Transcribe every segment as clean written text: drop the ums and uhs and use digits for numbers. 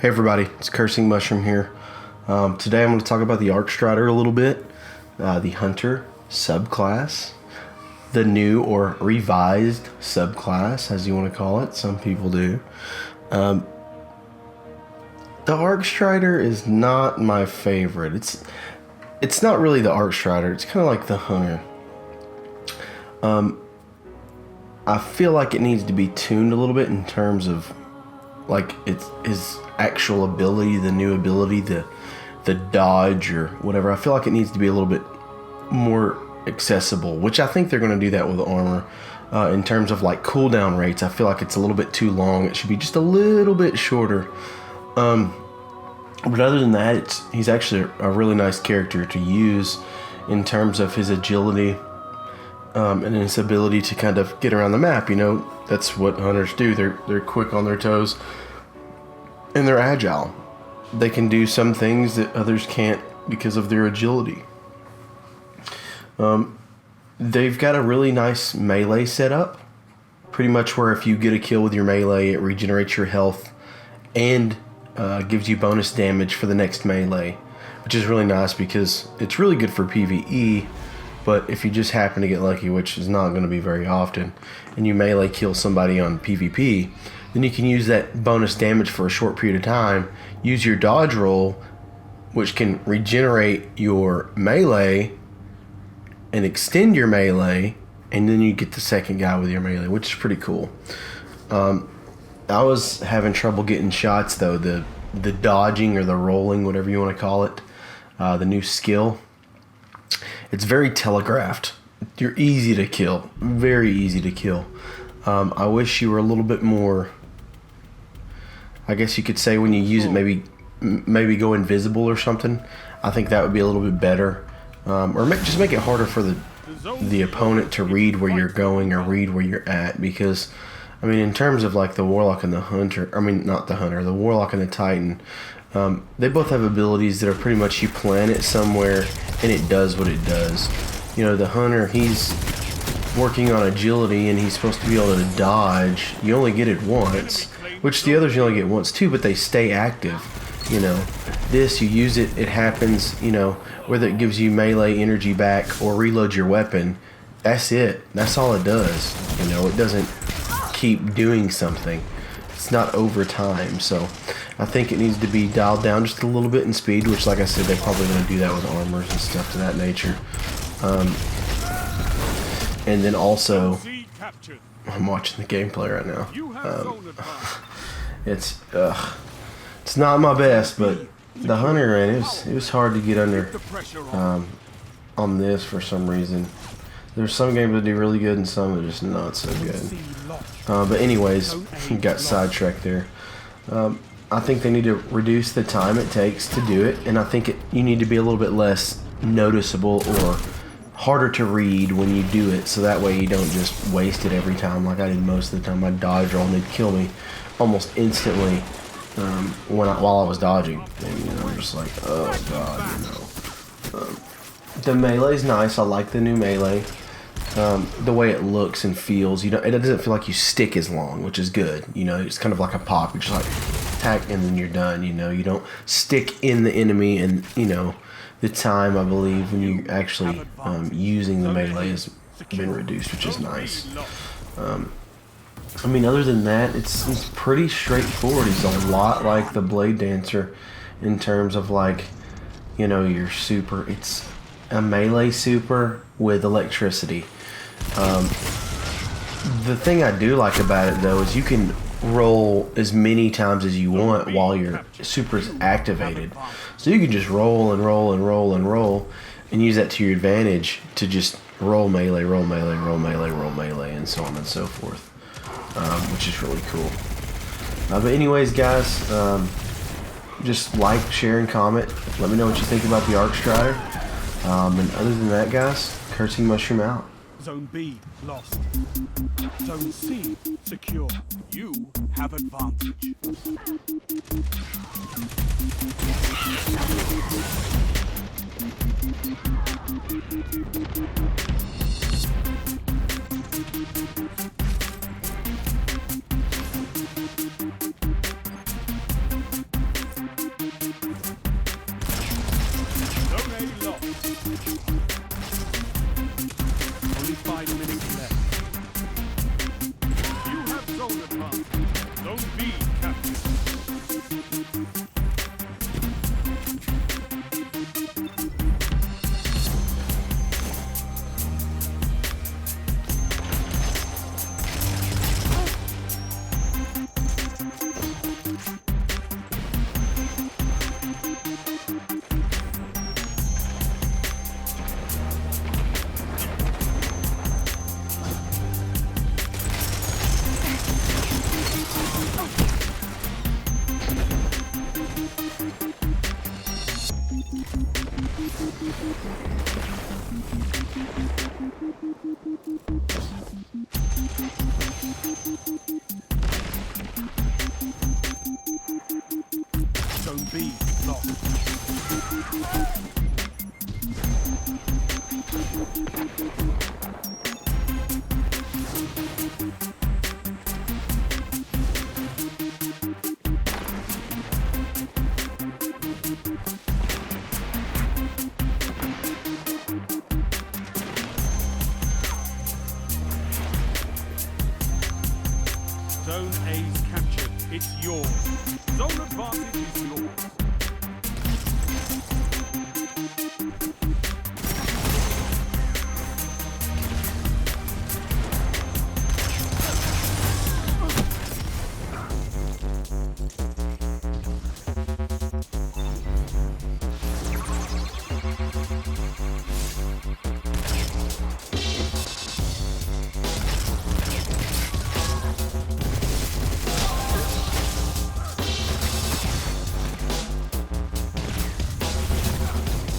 Hey everybody, it's Cursing Mushroom here. Today I'm going to talk about the Arcstrider a little bit, the Hunter subclass, the new or revised subclass, as you want to call it. Some people do. The Arcstrider is not my favorite. It's not really the Arcstrider. It's kind of like the Hunter. I feel like it needs to be tuned a little bit in terms of like it's his actual ability, the new ability, the dodge or whatever. I feel like it needs to be a little bit more accessible, which I think they're going to do that with armor. In terms of like cooldown rates, I feel like it's a little bit too long. It should be just a little bit shorter. But other than that, he's actually a really nice character to use in terms of his agility and his ability to kind of get around the map. You know, that's what hunters do. They're quick on their toes and they're agile. They can do some things that others can't because of their agility. They've got a really nice melee setup, pretty much where if you get a kill with your melee, it regenerates your health and gives you bonus damage for the next melee, which is really nice because it's really good for PvE. But if you just happen to get lucky, which is not going to be very often, and you melee kill somebody on PvP, then you can use that bonus damage for a short period of time, use your dodge roll, which can regenerate your melee and extend your melee, and then you get the second guy with your melee, which is pretty cool. I was having trouble getting shots though, the dodging or the rolling, whatever you want to call it, the new skill. It's very telegraphed. You're easy to kill, very easy to kill. I wish you were a little bit more, I guess you could say when you use it, maybe go invisible or something. I think that would be a little bit better. Or just make it harder for the opponent to read where you're going or read where you're at, because I mean, in terms of like the Warlock and the Hunter, I mean not the Hunter, the Warlock and the Titan, they both have abilities that are pretty much you plant it somewhere and it does what it does. You know, the Hunter, he's working on agility and he's supposed to be able to dodge. You only get it once, which the others you only get once too, but they stay active. You know, this, you use it, it happens, you know, whether it gives you melee energy back or reloads your weapon, that's it. That's all it does. You know, it doesn't keep doing something. It's not over time. So I think it needs to be dialed down just a little bit in speed, which like I said, they're probably going to do that with armors and stuff to that nature. And then also, I'm watching the gameplay right now. It's not my best, but the Hunter, man, it was hard to get under on this for some reason. There's some games that do really good and some that are just not so good. But anyways, got sidetracked there. I think they need to reduce the time it takes to do it, and I think you need to be a little bit less noticeable or harder to read when you do it, so that way you don't just waste it every time like I did most of the time. I'd dodge roll and they'd kill me almost instantly while I was dodging. And, you know, I'm just like, oh god, you know. The melee's nice. I like the new melee. The way it looks and feels, you know, it doesn't feel like you stick as long, which is good. You know, it's kind of like a pop. You're just like attack and then you're done. You know, you don't stick in the enemy, and you know, the time I believe when you actually using the melee has been reduced, which is nice. I mean, other than that, it's pretty straightforward. He's a lot like the Blade Dancer in terms of like, you know, your super. It's a melee super with electricity. The thing I do like about it though is you can roll as many times as you want while your super is activated. So you can just roll and roll and roll and roll and use that to your advantage to just roll melee, roll melee, roll melee, roll melee, and so on and so forth, which is really cool. But anyways, guys, just like, share, and comment. Let me know what you think about the Arcstrider. And other than that, guys, Cursing Mushroom out. Zone B lost. Zone C secure. You have advantage. Only 5 minutes left. You have zone advantage. Zone B captured. Zone B lost. Zone A's captured. It's yours. Zone advantage is yours.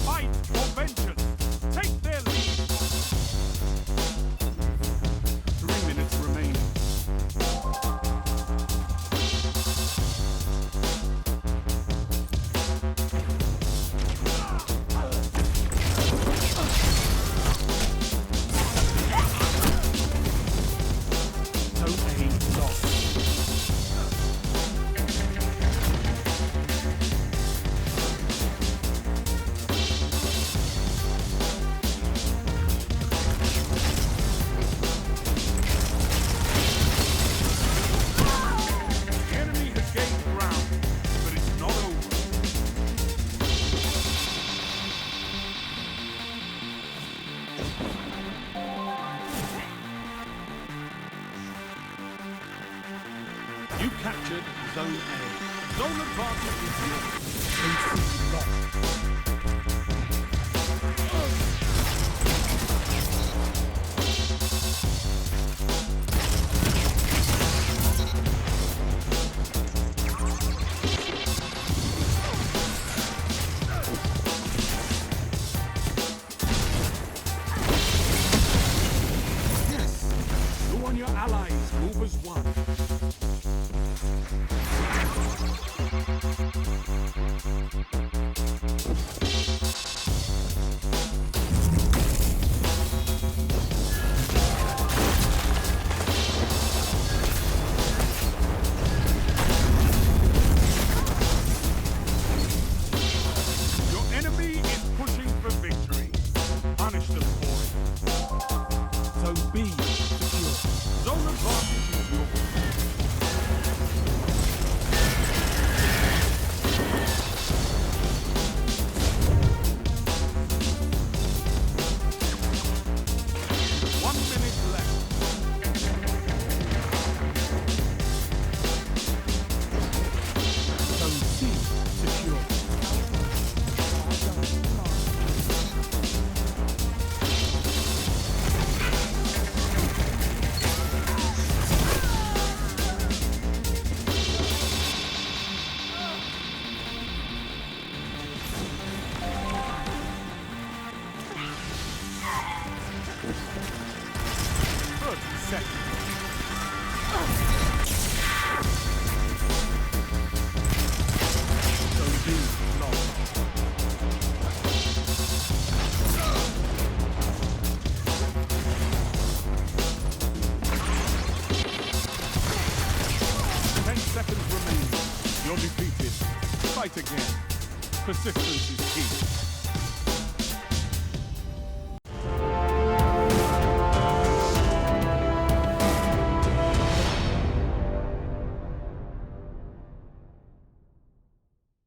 Fight for vengeance. Take their lead. 3 minutes remaining. Zone A lost. The enemy has gained ground, but it's not over. You captured Zone A. Zone advantage is yours. Zone C lost. You and your allies move as one. Your enemy is pushing for victory. Punish them for it. Zone B secure. Zone advantage is yours. One minute left. Zone C secure. Seconds. Zone B lost. Seconds remaining. You're defeated. Fight again. Persistence is key.